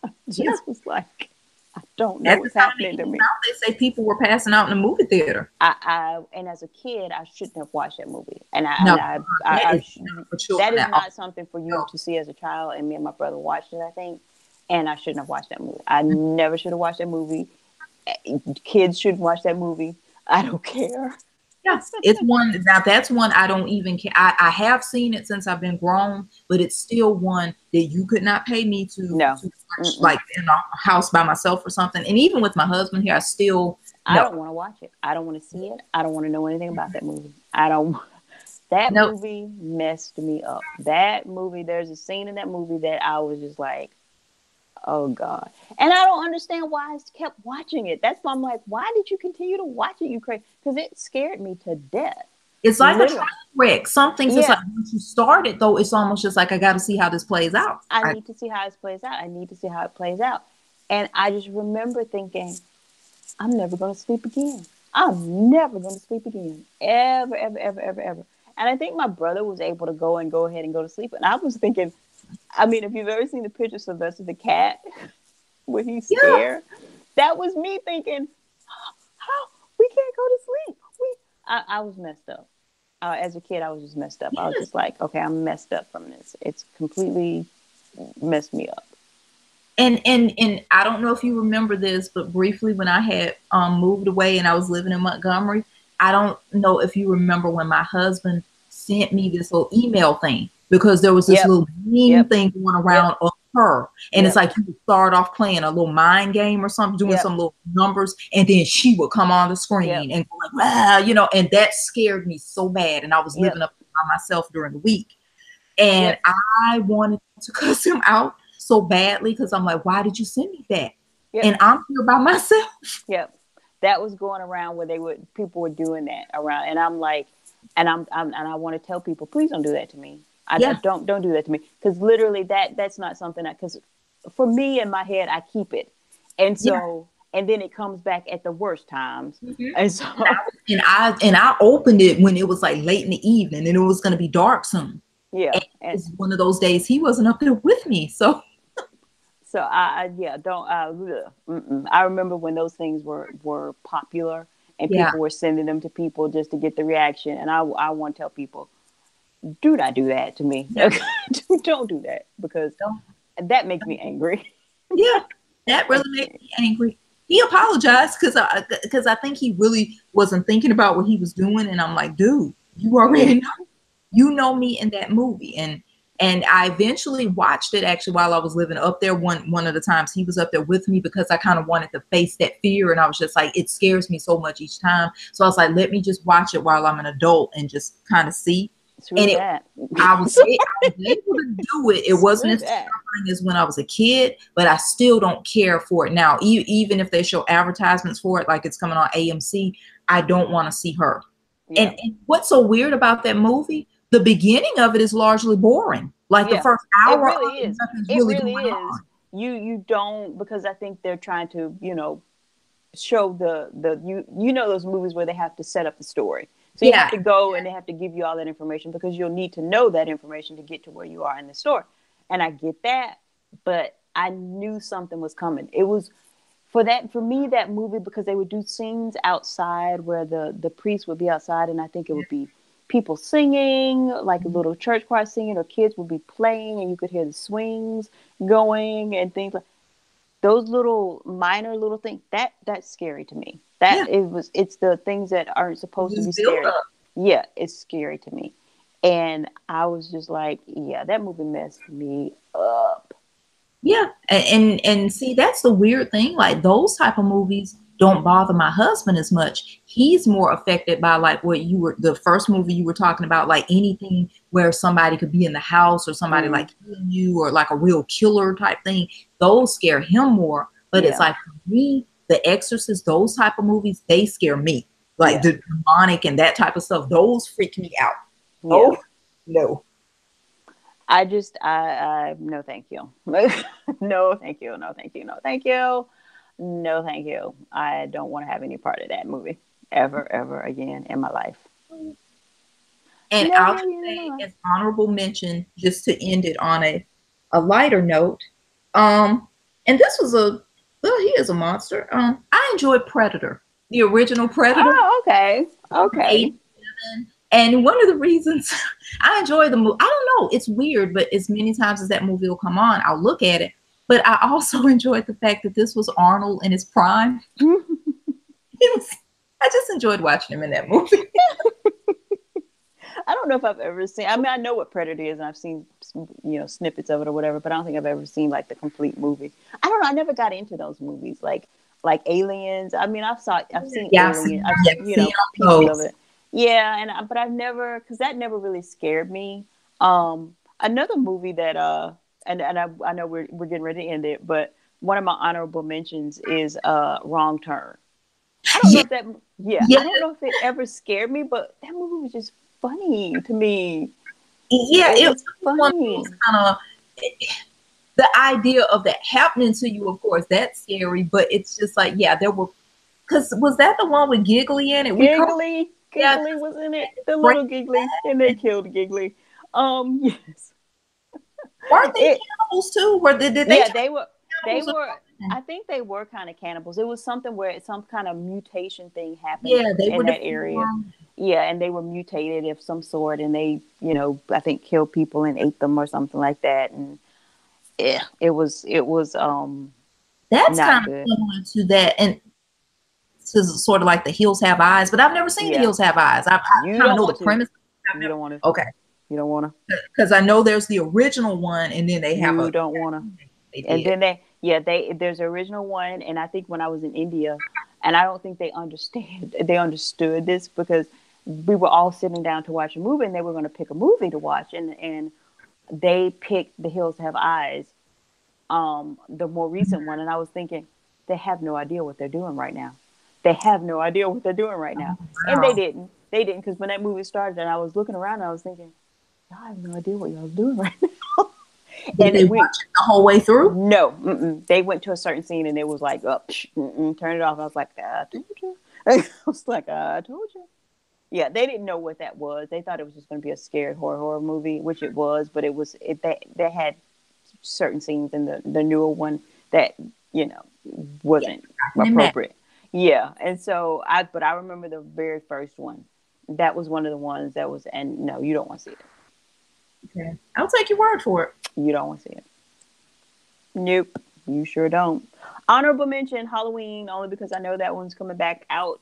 I just was like, I don't know what's happening to me. They say people were passing out in the movie theater. And as a kid, I shouldn't have watched that movie. That is not something for you to see as a child. And me and my brother watched it, I think. And I shouldn't have watched that movie. I never should have watched that movie. Kids shouldn't watch that movie. I don't care. Yes, it's one. Now that's one I don't even care. I have seen it since I've been grown, but it's still one that you could not pay me to watch, like in a house by myself or something. And even with my husband here, I don't want to watch it. I don't want to see it. I don't want to know anything about that movie. Movie messed me up. That movie, there's a scene in that movie that I was just like, oh God. And I don't understand why I kept watching it. That's why I'm like, why did you continue to watch it, you crazy? Because it scared me to death. It's like a train wreck. Some things it's like once you start it though, it's almost just like I gotta see how this plays out. I need to see how this plays out. I need to see how it plays out. And I just remember thinking, I'm never gonna sleep again. I'm never gonna sleep again. Ever, ever, ever, ever, ever. And I think my brother was able to go ahead and go to sleep. And I was thinking, I mean, if you've ever seen the picture of Sylvester the cat, where he's scared, that was me thinking, how we can't go to sleep. I was messed up. As a kid, I was just messed up. I was just like, okay, I'm messed up from this. It's completely messed me up. And I don't know if you remember this, but briefly when I had moved away and I was living in Montgomery, I don't know if you remember when my husband sent me this little email thing, because there was this little meme thing going around of her. And it's like you would start off playing a little mind game or something, doing some little numbers, and then she would come on the screen and go like, ah, you know, and that scared me so bad. And I was living up by myself during the week. And I wanted to cuss him out so badly because I'm like, why did you send me that? And I'm here by myself. That was going around where people were doing that around, and I'm like, and I want to tell people, please don't do that to me. Don't do that to me, because literally that's not something because for me in my head I keep it, and so and then it comes back at the worst times, and so and I opened it when it was like late in the evening and it was going to be dark soon. And it was one of those days he wasn't up there with me, so. So I remember when those things were popular and people were sending them to people just to get the reaction. And I want to tell people, do not do that to me. Don't do that, because that makes me angry. That really made me angry. He apologized because I think he really wasn't thinking about what he was doing. And I'm like, dude, you already know. You know me in that movie. And I eventually watched it actually while I was living up there. One of the times he was up there with me because I kind of wanted to face that fear. And I was just like, it scares me so much each time. So I was like, let me just watch it while I'm an adult and just kind of see. And I was able to do it. It wasn't as terrifying as when I was a kid, but I still don't care for it now. Even if they show advertisements for it, like it's coming on AMC, I don't want to see her. And what's so weird about that movie, the beginning of it is largely boring. Like the first hour, it really is. It really is. You don't, because I think they're trying to, show those movies where they have to set up the story. So you have to go and they have to give you all that information because you'll need to know that information to get to where you are in the story. And I get that, but I knew something was coming. It was for me, that movie, because they would do scenes outside where the priest would be outside, and I think it would be people singing, like a little church choir singing, or kids would be playing and you could hear the swings going and things like those little minor little things. That's scary to me. It's the things that aren't supposed to be scary. Yeah, it's scary to me. And I was just like, that movie messed me up. Yeah. And see, that's the weird thing. Like those type of movies don't bother my husband as much. He's more affected by like what the first movie you were talking about, like anything where somebody could be in the house or somebody like killing you or like a real killer type thing. Those scare him more. But it's like for me, The Exorcist, those type of movies, they scare me. Like the demonic and that type of stuff, those freak me out. Oh, no. I no, thank you. No, thank you. No, thank you. No, thank you. No, thank you. I don't want to have any part of that movie ever again in my life. And I'll say as honorable mention, just to end it on a lighter note. And this was he is a monster. I enjoyed Predator, the original Predator. Oh, okay. And one of the reasons I enjoy the movie, I don't know, it's weird, but as many times as that movie will come on, I'll look at it. But I also enjoyed the fact that this was Arnold in his prime. I just enjoyed watching him in that movie. I don't know if I've ever seen, I mean, I know what Predator is and I've seen, snippets of it or whatever, but I don't think I've ever seen like the complete movie. I don't know. I never got into those movies like Aliens. I mean, I've seen Aliens, pieces of it. Yeah. But I've never, cause that never really scared me. Another movie that, and I know we're getting ready to end it, but one of my honorable mentions is Wrong Turn. I don't know if I don't know if it ever scared me, but that movie was just funny to me. Yeah, it was funny. Kind of the idea of that happening to you, of course, that's scary, but it's just like, there were, because was that the one with Giggly in it? Giggly was in it. The little Giggly, and they killed Giggly. Yes. Weren't they cannibals too? Did they? Yeah, they were. I think they were kind of cannibals. It was something where some kind of mutation thing happened in that area. Yeah, and they were mutated of some sort, and they, I think killed people and ate them or something like that. And it was that's not kind good. Of similar to that, and to sort of like The Hills Have Eyes, but I've never seen The Hills Have Eyes. I kind of know the premise. You don't want to. Okay. You don't want to. Because I know there's the original one, and then they have You don't want to. They And did. then there's the original one, and I think when I was in India, and I don't think they understood this because we were all sitting down to watch a movie, and they were going to pick a movie to watch, and they picked The Hills Have Eyes, the more recent one, and I was thinking they have no idea what they're doing right now. They have no idea what they're doing right now, and they Wow. didn't. They didn't, because when that movie started, and I was looking around, and I was thinking, y'all have no idea what y'all doing right now. Did they watch it the whole way through? No, they went to a certain scene and it was like, oh, turn it off. I was like, I told you. I was like, I told you. Yeah, they didn't know what that was. They thought it was just going to be a scared horror movie, which it was, but they had certain scenes in the newer one that wasn't appropriate. Yeah, and so I remember the very first one. That was one of the ones that was, and no, you don't want to see it. Okay, I'll take your word for it. You don't want to see it. Nope, you sure don't. Honorable mention, Halloween, only because I know that one's coming back out.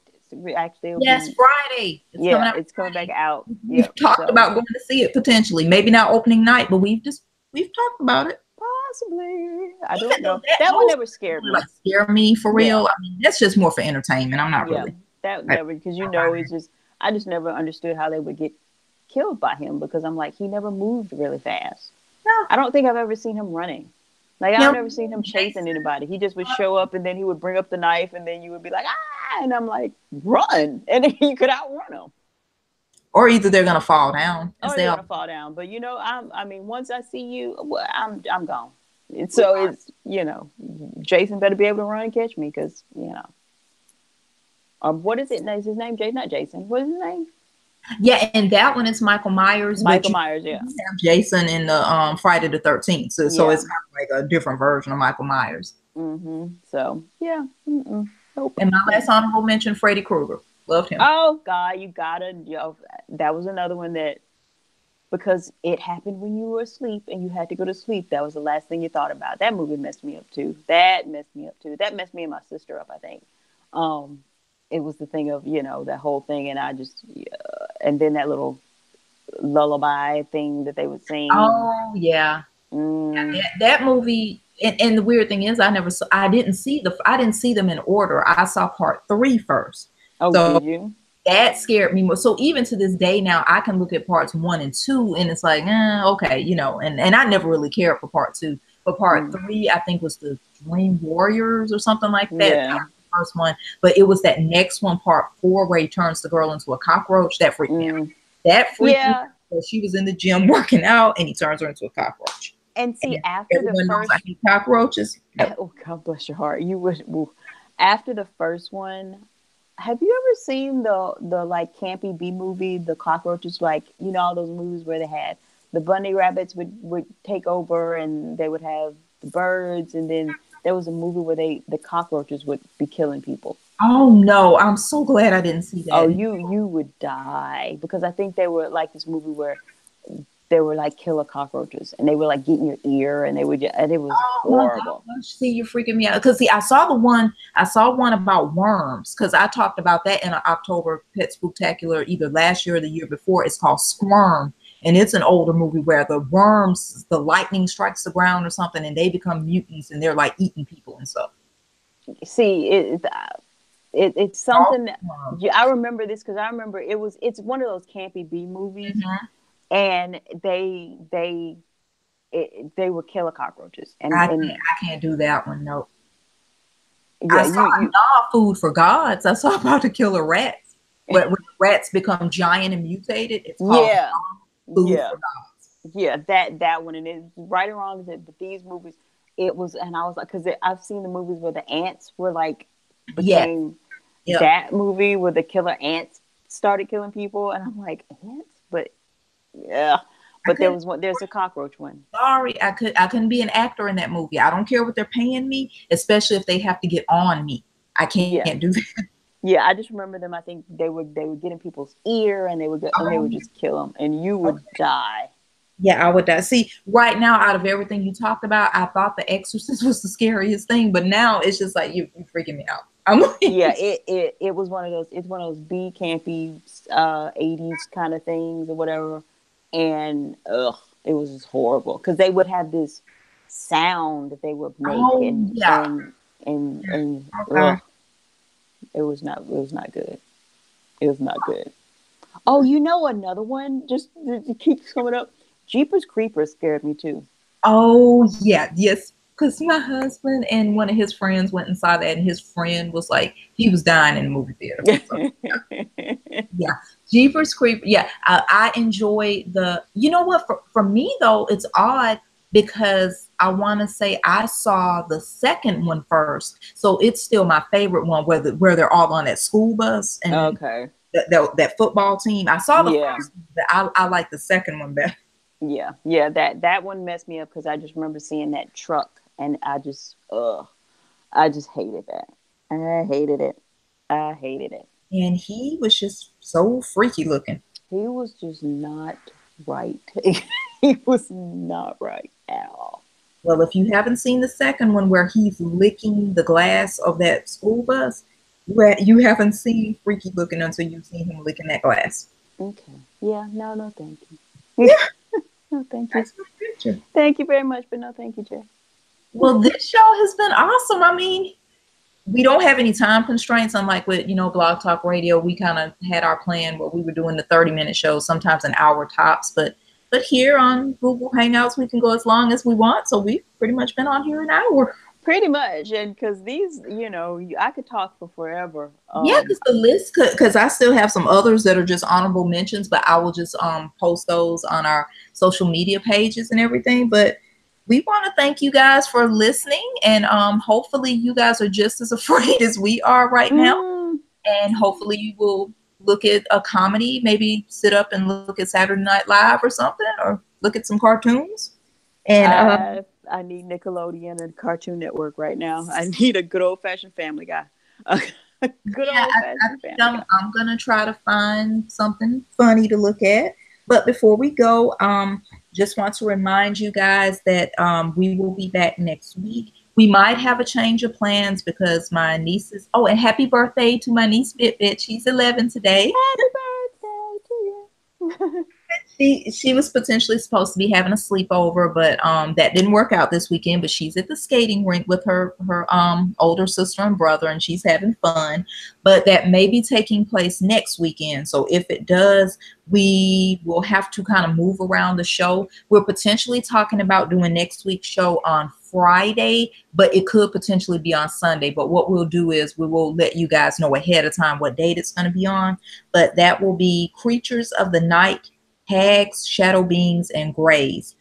Actually, Friday. It's coming back out. We've talked about going to see it potentially. Maybe not opening night, but we've talked about it. Possibly. I don't know. That one never scared me. Like scare me for real. I mean, that's just more for entertainment. I'm not really. That never, because it's just, I just never understood how they would get killed by him, because I'm like, he never moved really fast. No. I don't think I've ever seen him running. Like, I've never seen him chasing anybody. He just would show up, and then he would bring up the knife, and then you would be like, ah, and I'm like, run, and then you could outrun him. Or either they're gonna fall down. Or they're gonna fall down. But I mean, once I see you, I'm gone. And so it's Jason better be able to run and catch me, because what is it? Is his name Jason? Not Jason. What is his name? Yeah, and that one is Michael Myers. Michael Myers, yeah. You have Jason in the Friday the 13th, so it's kind of like a different version of Michael Myers. So yeah. Nope. And my last honorable mention, Freddy Krueger. Loved him. Oh God, you gotta. That was another one that, because it happened when you were asleep and you had to go to sleep. That was the last thing you thought about. That movie messed me up too. That messed me and my sister up, I think. It was the thing of, that whole thing. And I just, and then that little lullaby thing that they would sing. Oh yeah. That movie. And the weird thing is, I didn't see them in order. I saw part 3 first. Oh, so, did you? That scared me more. So even to this day now, I can look at parts 1 and 2, and it's like, okay, and I never really cared for part 2. But part 3, I think, was the Dream Warriors or something like that. Yeah. That was the first one. But it was that next one, part 4, where he turns the girl into a cockroach. That freaked me out. That freaked me out. She was in the gym working out, and he turns her into a cockroach. And see, after the first, I hate cockroaches. Oh, God bless your heart. You would. After the first one, have you ever seen the like campy B movie, the cockroaches? Like, all those movies where they had the bunny rabbits would take over, and they would have the birds, and then there was a movie where the cockroaches would be killing people. Oh no! I'm so glad I didn't see that. Oh, you would die, because I think they were like this movie where they were like killer cockroaches, and they would like get in your ear, and it was horrible. See, you're freaking me out. Because I saw one about worms, because I talked about that in an October Pet Spooktacular either last year or the year before. It's called Squirm, and it's an older movie where the worms, the lightning strikes the ground or something, and they become mutants, and they're like eating people and stuff. See, it's something. I remember this because I remember it's one of those campy B movies. And they were killer cockroaches, and I can't do that one. No. Yeah, I saw Food for Gods. I saw about the killer rats, but when rats become giant and mutated, it's called Food for Gods. Yeah, that one, and it's right or wrong. But these movies, it was, and I was like, because I've seen the movies where the ants were like became that movie where the killer ants started killing people, and I'm like, ants, but. Yeah, but there's a cockroach one. Sorry, I couldn't be an actor in that movie. I don't care what they're paying me, especially if they have to get on me. I can't do that. Yeah, I just remember them. I think they would get in people's ear, and they would just kill them, and you would die. Yeah, I would die. See, right now, out of everything you talked about, I thought The Exorcist was the scariest thing, but now it's just like you're freaking me out. Yeah, it was one of those. It's one of those B campy 80s kind of things or whatever. and it was just horrible because they would have this sound that they would make, Oh and yeah. ugh, it was not good. It was not good. Oh, you know another one just it keeps coming up. Jeepers Creepers scared me too. Oh yeah, yes. Because my husband and one of his friends went and saw that, and his friend was like, he was dying in the movie theater. So, yeah, Jeepers Creepers. Yeah, I enjoy the. You know what? For me though, it's odd because I want to say I saw the second one first, so it's still my favorite one. Where they're all on that school bus and Okay. that football team. I saw the Yeah. first one, but I like the second one better. Yeah. That one messed me up because I just remember seeing that truck and I just hated that. I hated it. I hated it. And he was just so freaky looking. He was just not right. He was not right at all. Well, if you haven't seen the second one where he's licking the glass of that school bus, you haven't seen freaky looking until you've seen him licking that glass. Okay. Yeah. No, thank you. Yeah, No, thank you. that's my picture. Thank you very much, but no, thank you, Jay. Well, this show has been awesome. I mean, we don't have any time constraints, unlike with Blog Talk Radio. We kind of had our plan where we were doing the 30-minute shows, sometimes an hour tops, but here on Google Hangouts we can go as long as we want, so we've pretty much been on here an hour. Pretty much, and because these, I could talk for forever. Yeah, because the list, because I still have some others that are just honorable mentions, but I will just post those on our social media pages and everything. But we want to thank you guys for listening, and hopefully you guys are just as afraid as we are right now. And hopefully you will look at a comedy, maybe sit up and look at Saturday Night Live or something, or look at some cartoons. And I need Nickelodeon and Cartoon Network right now. I need a good old fashioned Family Guy. Good old fashioned Family Guy. I'm gonna try to find something funny to look at. But before we go, just want to remind you guys that we will be back next week. We might have a change of plans because my niece is. Oh, and happy birthday to my niece Bit Bit. She's 11 today. Happy birthday to you. She was potentially supposed to be having a sleepover, but that didn't work out this weekend. But she's at the skating rink with her older sister and brother, and she's having fun. But that may be taking place next weekend. So if it does, we will have to kind of move around the show. We're potentially talking about doing next week's show on Friday, but it could potentially be on Sunday. But what we'll do is we will let you guys know ahead of time what date it's going to be on. But that will be Creatures of the Night, Hags, Shadow Beings, and Grays.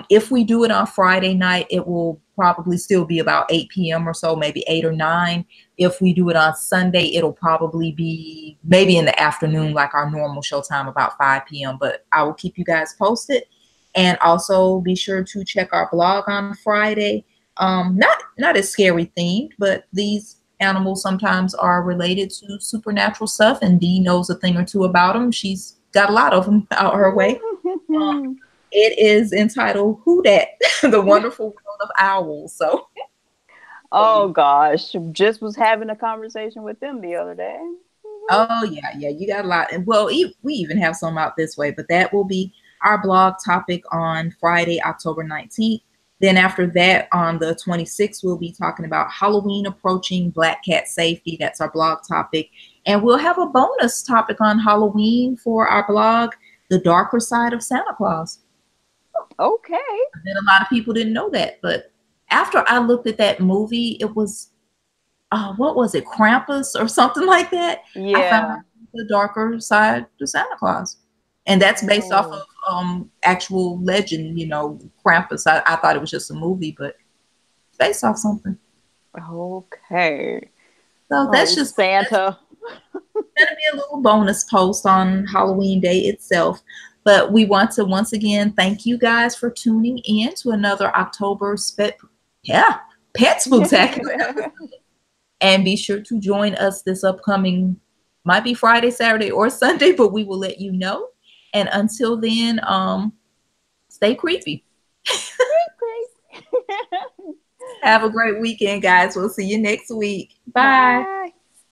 If we do it on Friday night, it will probably still be about 8 p.m. or so, maybe 8 or 9. If we do it on Sunday, it'll probably be maybe in the afternoon, like our normal show time, about 5 p.m. But I will keep you guys posted. And also be sure to check our blog on Friday. Not as scary themed, but these animals sometimes are related to supernatural stuff, and Dee knows a thing or two about them. She's got a lot of them out her way. It is entitled Who Dat? The Wonderful World of Owls. So, oh gosh, just was having a conversation with them the other day. Oh yeah, you got a lot, and well, we even have some out this way, but that will be our blog topic on Friday, October 19th. Then after that, on the 26th, we'll be talking about Halloween approaching, Black cat safety. That's our blog topic. And we'll have a bonus topic on Halloween for our blog, the darker side of Santa Claus. Okay. And a lot of people didn't know that. But after I looked at that movie, it was, what was it, Krampus or something like that? Yeah. I found the darker side to Santa Claus. And that's based off of actual legend, Krampus. I thought it was just a movie, but it's based off something. Okay. So that's just Santa. That's going to be a little bonus post on Halloween Day itself. But we want to once again thank you guys for tuning in to another October Pet Spooktacular. And be sure to join us this upcoming, might be Friday, Saturday, or Sunday, but we will let you know. And until then, stay creepy. Have a great weekend, guys. We'll see you next week. Bye.